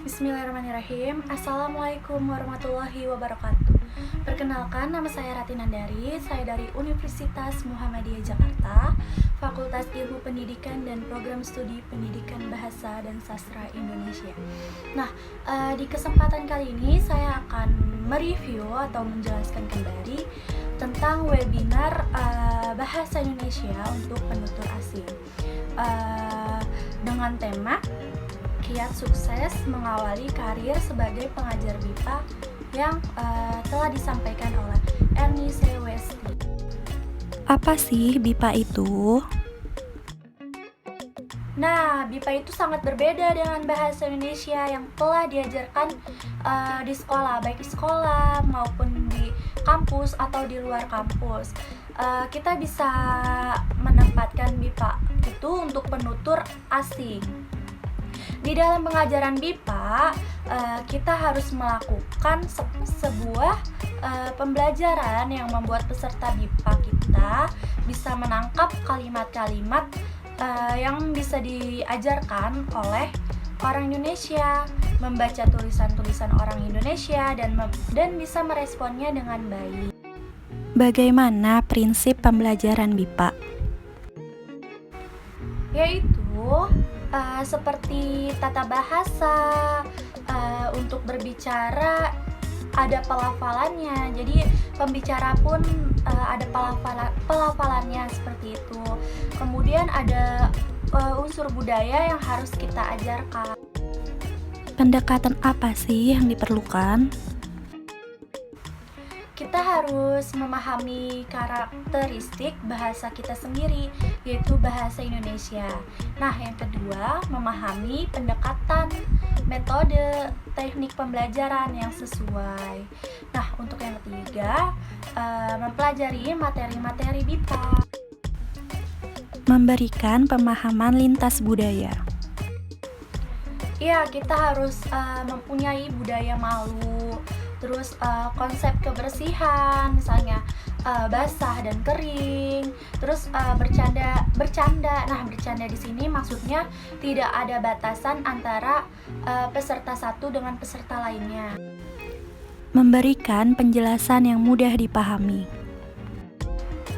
Bismillahirrahmanirrahim. Assalamualaikum warahmatullahi wabarakatuh. Perkenalkan, nama saya Rati Nandari. Saya dari Universitas Muhammadiyah Jakarta, Fakultas Ilmu Pendidikan dan Program Studi Pendidikan Bahasa dan Sastra Indonesia. Nah, di kesempatan kali ini saya akan mereview atau menjelaskan kembali tentang webinar Bahasa Indonesia untuk penutur asing dengan tema Kiat Sukses Mengawali Karir sebagai Pengajar BIPA yang telah disampaikan oleh Ernise Westi. Apa sih BIPA itu? Nah, BIPA itu sangat berbeda dengan bahasa Indonesia yang telah diajarkan di sekolah, baik di sekolah maupun di kampus atau di luar kampus. Kita bisa menempatkan BIPA itu untuk penutur asing. Di dalam pengajaran BIPA, kita harus melakukan sebuah pembelajaran yang membuat peserta BIPA kita bisa menangkap kalimat-kalimat yang bisa diajarkan oleh orang Indonesia, membaca tulisan-tulisan orang Indonesia dan bisa meresponnya dengan baik. Bagaimana prinsip pembelajaran BIPA? Yaitu seperti tata bahasa, untuk berbicara ada pelafalannya. Jadi pembicara pun ada pelafalannya seperti itu. Kemudian ada unsur budaya yang harus kita ajarkan. Pendekatan apa sih yang diperlukan? Kita harus memahami karakteristik bahasa kita sendiri, yaitu bahasa Indonesia. Nah, yang kedua, memahami pendekatan, metode, teknik pembelajaran yang sesuai. Nah, untuk yang ketiga, mempelajari materi-materi BIPA. Memberikan pemahaman lintas budaya. Iya, kita harus mempunyai budaya malu, terus konsep kebersihan, misalnya basah dan kering, terus bercanda. Nah, bercanda di sini maksudnya tidak ada batasan antara peserta satu dengan peserta lainnya. Memberikan penjelasan yang mudah dipahami.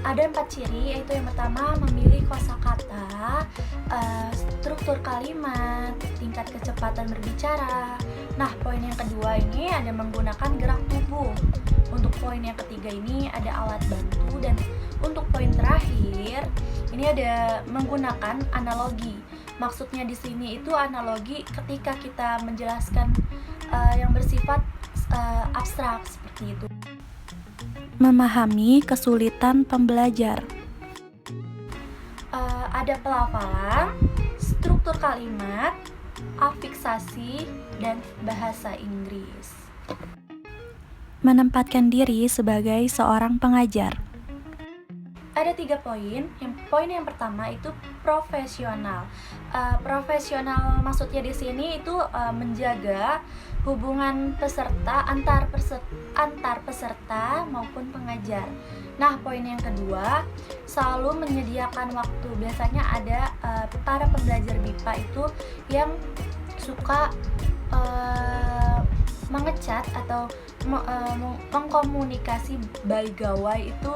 Ada 4 ciri, yaitu yang pertama memilih kosakata, struktur kalimat, tingkat kecepatan berbicara. Nah, poin yang kedua ini ada menggunakan gerak tubuh. Untuk poin yang ketiga ini ada alat bantu, dan untuk poin terakhir ini ada menggunakan analogi. Maksudnya di sini itu analogi ketika kita menjelaskan yang bersifat abstrak seperti itu. Memahami kesulitan pembelajar. Ada pelafalan, struktur kalimat, afiksasi, dan bahasa Inggris. Menempatkan diri sebagai seorang pengajar. Ada 3 poin. Poin yang pertama itu profesional. Profesional maksudnya di sini itu menjaga hubungan peserta antar peserta maupun pengajar. Nah, poin yang kedua, selalu menyediakan waktu. Biasanya ada para pembelajar BIPA itu yang suka mengecat atau mengkomunikasi by gawai itu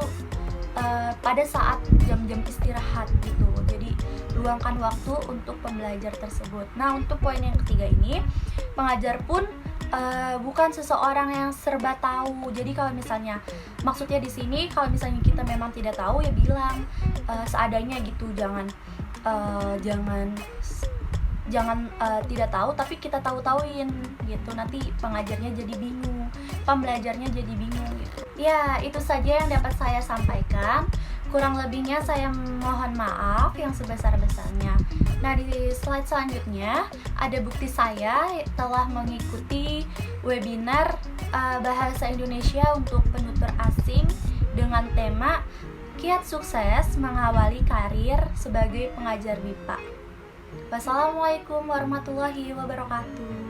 pada saat jam-jam istirahat gitu. Jadi luangkan waktu untuk pembelajar tersebut. Nah, untuk poin yang ketiga ini, pengajar pun bukan seseorang yang serba tahu. Jadi kalau misalnya maksudnya di sini kalau misalnya kita memang tidak tahu ya bilang seadanya gitu. Jangan tidak tahu tapi kita tahu-tahuin gitu. Nanti pengajarnya jadi bingung, pembelajarnya jadi bingung gitu. Ya, itu saja yang dapat saya sampaikan. Kurang lebihnya saya mohon maaf yang sebesar-besarnya. Nah, di slide selanjutnya ada bukti saya telah mengikuti webinar Bahasa Indonesia untuk penutur asing dengan tema Kiat Sukses Mengawali Karir sebagai Pengajar BIPA. Wassalamualaikum warahmatullahi wabarakatuh.